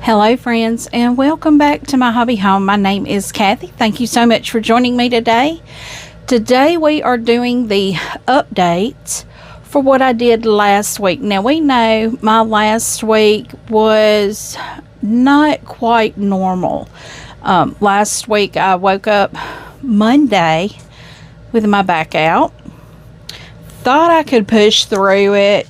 Hello friends, and welcome back to my hobby home. My name is Cathy. Thank you so much for joining me today. Today we are doing the updates for what I did last week. Now we know my last week was not quite normal. Last week I woke up Monday with my back out. Thought I could push through it.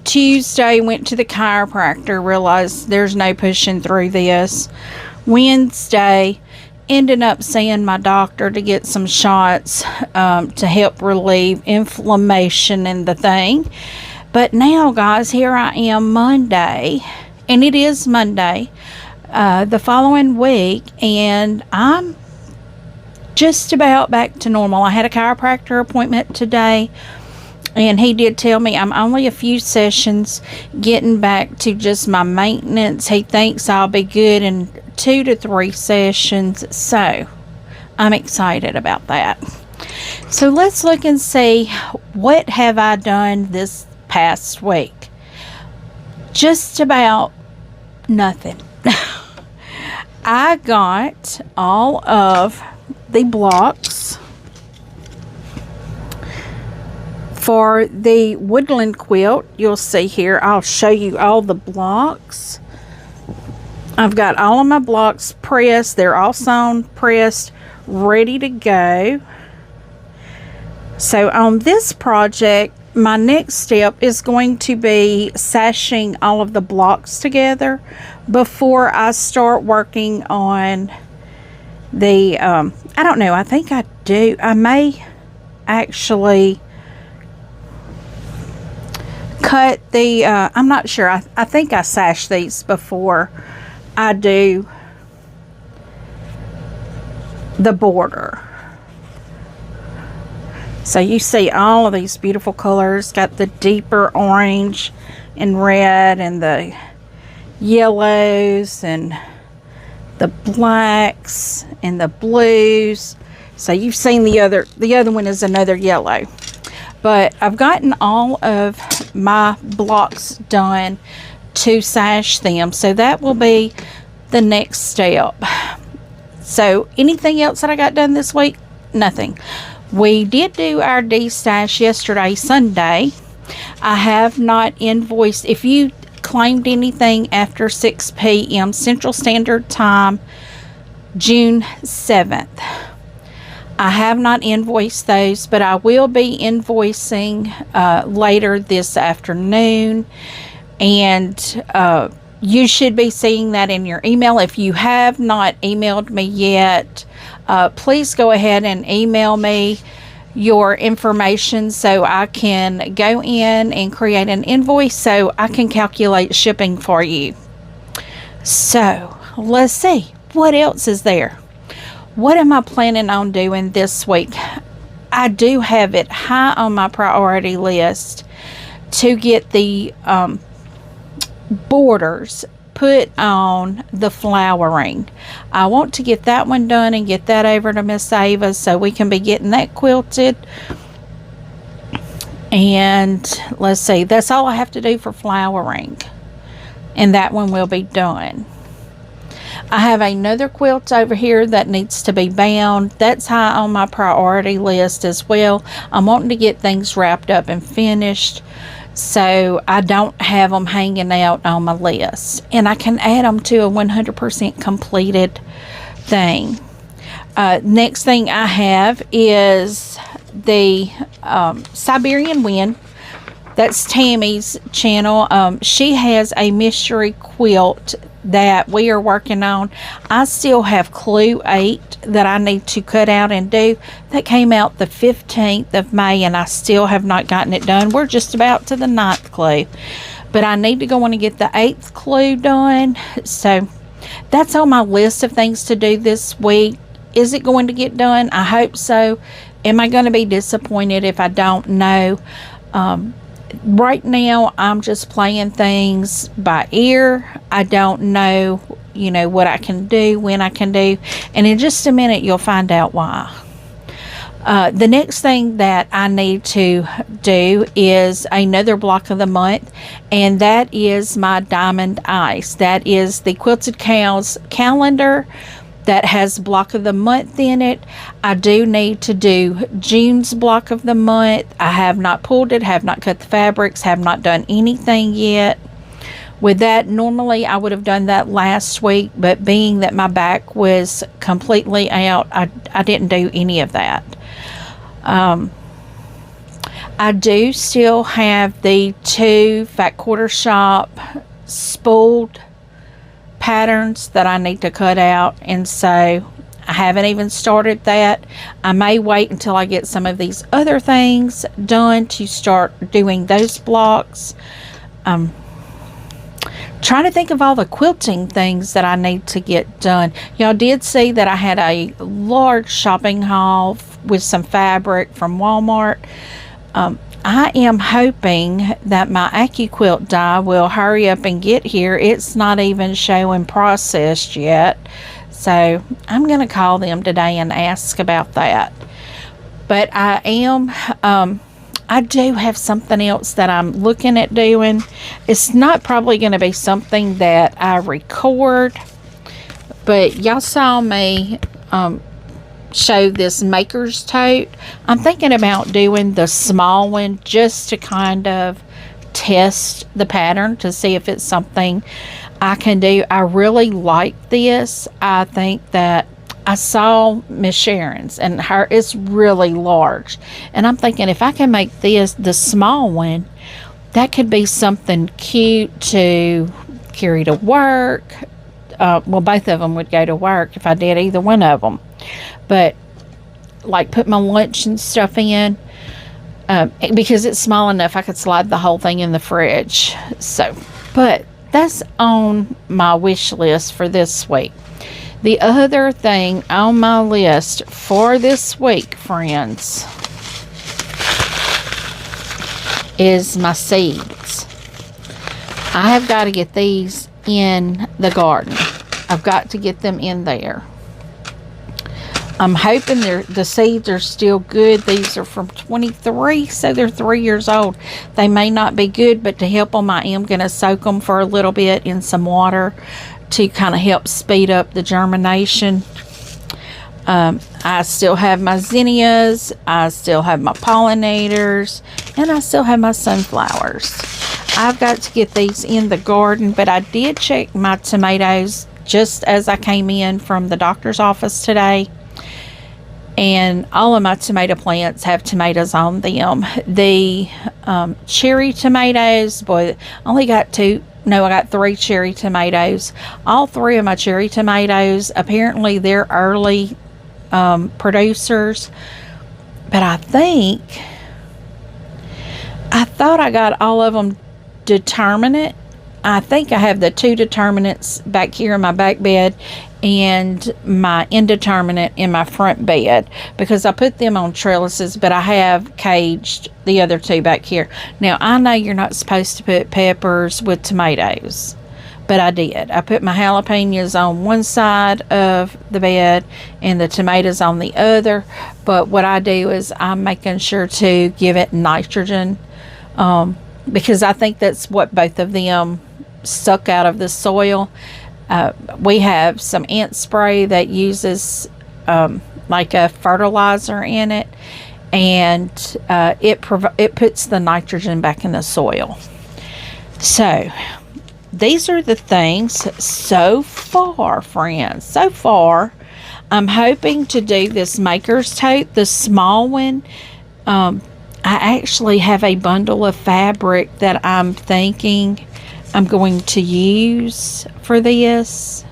Tuesday went to the chiropractor, realized there's no pushing through this. Wednesday ended up seeing my doctor to get some shots to help relieve inflammation in the thing. But now guys, here I am Monday, and it is Monday the following week, and I'm just about back to normal. I had a chiropractor appointment today, and he did tell me I'm only a few sessions getting back to just my maintenance. He thinks I'll be good in 2 to 3 sessions. So I'm excited about that. So let's look and see what have I done this past week. Just about nothing. I got all of the blocks for the Woodland quilt. You'll see here, I'll show you all the blocks. I've got all of my blocks pressed. They're all sewn, pressed, ready to go. So on this project, my next step is going to be sashing all of the blocks together before I start working on the, I don't know, I think I do. I may actually cut the I'm not sure. I think I sash these before I do the border. So you see all of these beautiful colors. Got the deeper orange and red, and the yellows, and the blacks, and the blues. So you've seen the other one is another yellow. But I've gotten all of my blocks done to sash them. So that will be the next step. So anything else that I got done this week? Nothing. We did do our de-stash yesterday, Sunday. I have not invoiced. If you claimed anything after 6 p.m. Central Standard Time, June 7th. I have not invoiced those, but I will be invoicing later this afternoon, and you should be seeing that in your email. If you have not emailed me yet, please go ahead and email me your information so I can go in and create an invoice so I can calculate shipping for you. So let's see, what else is there? What am I planning on doing this week? I do have it high on my priority list to get the borders put on the flowering. I want to get that one done and get that over to Miss Ava so we can be getting that quilted. And let's see, that's all I have to do for flowering, and that one will be done. I have another quilt over here that needs to be bound. That's high on my priority list as well. I'm wanting to get things wrapped up and finished so I don't have them hanging out on my list. And I can add them to a 100% completed thing. Next thing I have is the Siberian Wind. That's Tammy's channel. She has a mystery quilt that we are working on. I still have clue 8 that I need to cut out and do. That came out the 15th of May, and I still have not gotten it done. We're just about to the 9th clue, but I need to go on and get the 8th clue done. So that's on my list of things to do this week. Is it going to get done? I hope so. Am I going to be disappointed if I don't? know Right now I'm just playing things by ear. I don't know, what I can do, when I can do, and in just a minute you'll find out why. The next thing that I need to do is another block of the month, and that is my Diamond Ice. That is the Quilted Cows calendar that has block of the month in it. I do need to do June's block of the month. I have not pulled it, have not cut the fabrics, have not done anything yet. With that, normally I would have done that last week, but being that my back was completely out, I didn't do any of that. I do still have the 2 Fat Quarter Shop spooled patterns that I need to cut out, and so I haven't even started that. I may wait until I get some of these other things done to start doing those blocks. Trying to think of all the quilting things that I need to get done. Y'all did see that I had a large shopping haul with some fabric from Walmart. I am hoping that my AccuQuilt die will hurry up and get here. It's not even showing processed yet, so I'm going to call them today and ask about that. But I do have something else that I'm looking at doing. It's not probably going to be something that I record, but y'all saw me show this maker's tote. I'm thinking about doing the small one just to kind of test the pattern to see if it's something I can do. I really like this. I think that I saw Miss Sharon's, and her it's really large, and I'm thinking if I can make this the small one, that could be something cute to carry to work. Well, both of them would go to work if I did either one of them, but like put my lunch and stuff in, because it's small enough I could slide the whole thing in the fridge. So, but that's on my wish list for this week. The other thing on my list for this week, friends, is my seeds. I have got to get these in the garden. I've got to get them in there. I'm hoping the seeds are still good. These are from 23, so they're 3 years old. They may not be good, but to help them, I am going to soak them for a little bit in some water to kind of help speed up the germination. I still have my zinnias, I still have my pollinators, and I still have my sunflowers. I've got to get these in the garden, but I did check my tomatoes just as I came in from the doctor's office today, and all of my tomato plants have tomatoes on them. The cherry tomatoes, boy, I only got 2. No, I got 3 cherry tomatoes. All 3 of my cherry tomatoes, apparently they're early producers. But I thought I got all of them determinate. I think I have the 2 determinants back here in my back bed and my indeterminate in my front bed, because I put them on trellises, but I have caged the other 2 back here. Now, I know you're not supposed to put peppers with tomatoes, but I did. I put my jalapenos on one side of the bed and the tomatoes on the other, but what I do is I'm making sure to give it nitrogen, because I think that's what both of them suck out of the soil. We have some ant spray that uses like a fertilizer in it, and it puts the nitrogen back in the soil. So these are the things so far, friends. So far, I'm hoping to do this maker's tote, the small one. I actually have a bundle of fabric that I'm thinking I'm going to use for this,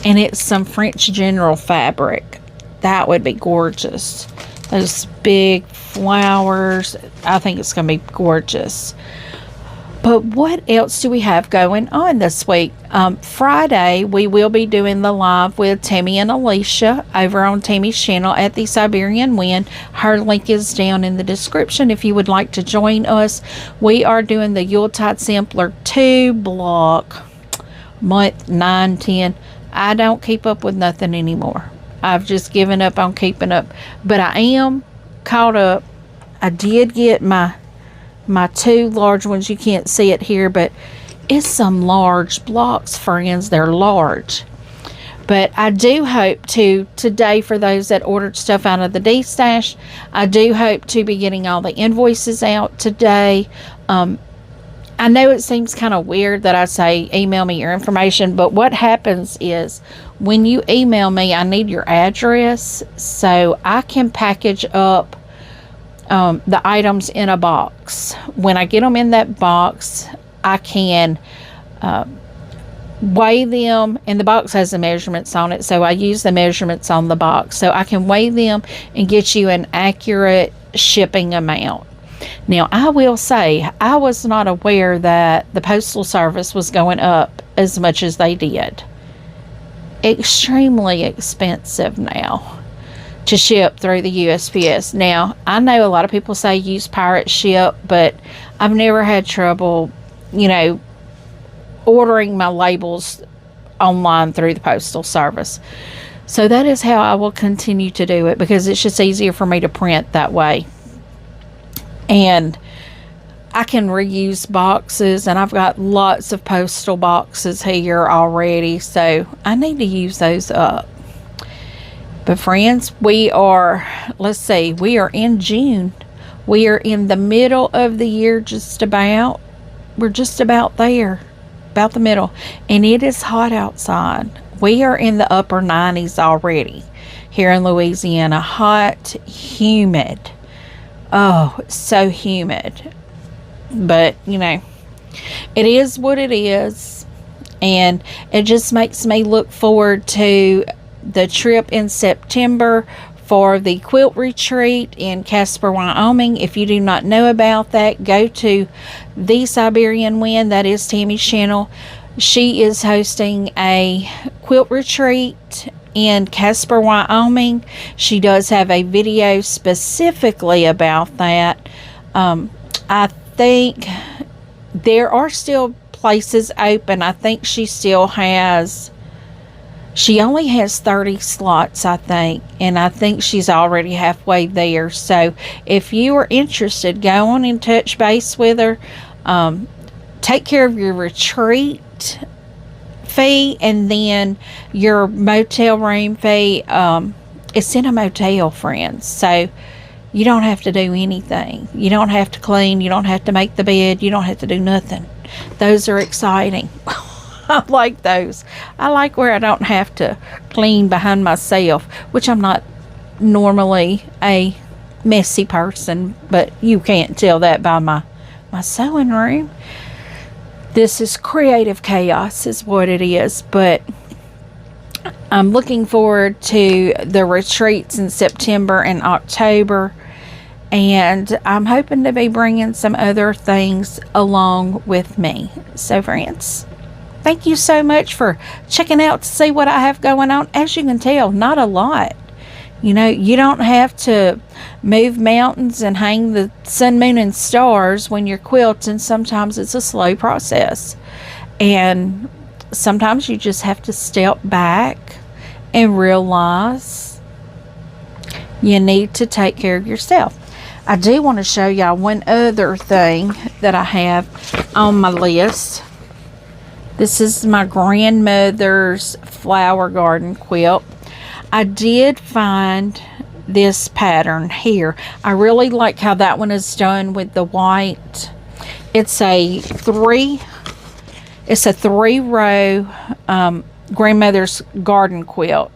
and it's some French General fabric. That would be gorgeous. Those big flowers, I think it's going to be gorgeous. But what else do we have going on this week? Friday, we will be doing the live with Tammy and Alicia over on Tammy's channel at the Siberian Wind. Her link is down in the description if you would like to join us. We are doing the Yuletide Sampler 2 block, month 9, 10. I don't keep up with nothing anymore. I've just given up on keeping up. But I am caught up. I did get my 2 large ones. You can't see it here, but it's some large blocks, friends. They're large. But I do hope to, today, for those that ordered stuff out of the D-Stash, I do hope to be getting all the invoices out today. I know it seems kind of weird that I say email me your information, but what happens is when you email me, I need your address so I can package up the items in a box. When I get them in that box, I can weigh them, and the box has the measurements on it, so I use the measurements on the box so I can weigh them and get you an accurate shipping amount. Now, I will say I was not aware that the postal service was going up as much as they did. Extremely expensive now to ship through the USPS. Now, I know a lot of people say use pirate ship, but I've never had trouble, ordering my labels online through the postal service. So that is how I will continue to do it, because it's just easier for me to print that way. And I can reuse boxes, and I've got lots of postal boxes here already, so I need to use those up. But friends, we are in June. We are in the middle of the year, just about. We're just about there. About the middle, and it is hot outside. We are in the upper 90s already here in Louisiana. Hot, humid. Oh, so humid. But it is what it is, and it just makes me look forward to the trip in September for the quilt retreat in Casper, Wyoming. If you do not know about that, go to The Siberian Wind. That is Tammy's channel. She is hosting a quilt retreat in Casper, Wyoming. She does have a video specifically about that. I think there are still places open. I think she only has 30 slots, I think, and I think she's already halfway there. So if you are interested, go on and touch base with her. Take care of your retreat fee, and then your motel room fee. It's in a motel, friends, so you don't have to do anything. You don't have to clean. You don't have to make the bed. You don't have to do nothing. Those are exciting. I like those. I like where I don't have to clean behind myself, which I'm not normally a messy person, but you can't tell that by my sewing room. This is creative chaos is what it is, but I'm looking forward to the retreats in September and October, and I'm hoping to be bringing some other things along with me. So friends, thank you so much for checking out to see what I have going on. As you can tell, not a lot. You don't have to move mountains and hang the sun, moon, and stars when you're quilting. Sometimes it's a slow process. And sometimes you just have to step back and realize you need to take care of yourself. I do want to show y'all one other thing that I have on my list. This is my grandmother's flower garden quilt. I did find this pattern here. I really like how that one is done with the white. It's a three row grandmother's garden quilt,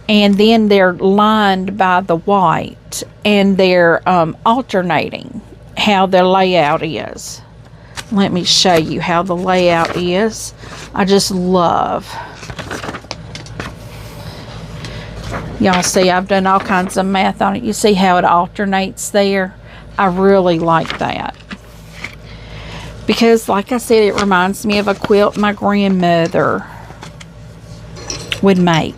and then they're lined by the white, and they're alternating how the layout is. Let me show you how the layout is. I just love. Y'all see I've done all kinds of math on it. You see how it alternates there? I really like that. Because like I said, it reminds me of a quilt my grandmother would make.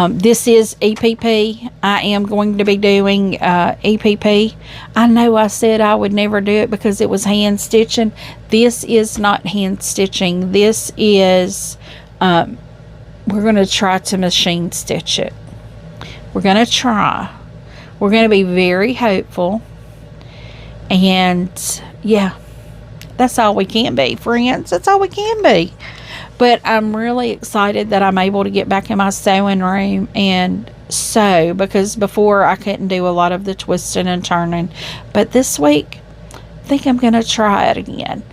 This is EPP. I am going to be doing EPP. I know I said I would never do it because it was hand stitching. This is not hand stitching. This is we're going to try to machine stitch it. We're going to try. We're going to be very hopeful. And yeah, that's all we can be, friends. That's all we can be. But I'm really excited that I'm able to get back in my sewing room and sew, because before I couldn't do a lot of the twisting and turning. But this week, I think I'm going to try it again.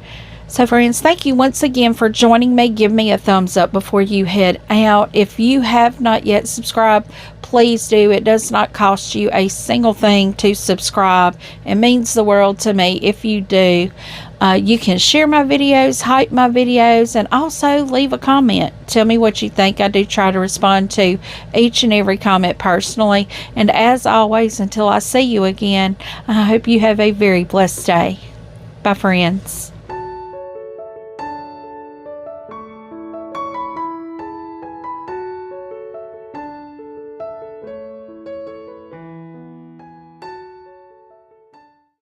So friends, thank you once again for joining me. Give me a thumbs up before you head out. If you have not yet subscribed, please do. It does not cost you a single thing to subscribe. It means the world to me if you do. You can share my videos, hype my videos, and also leave a comment. Tell me what you think. I do try to respond to each and every comment personally. And as always, until I see you again, I hope you have a very blessed day. Bye, friends.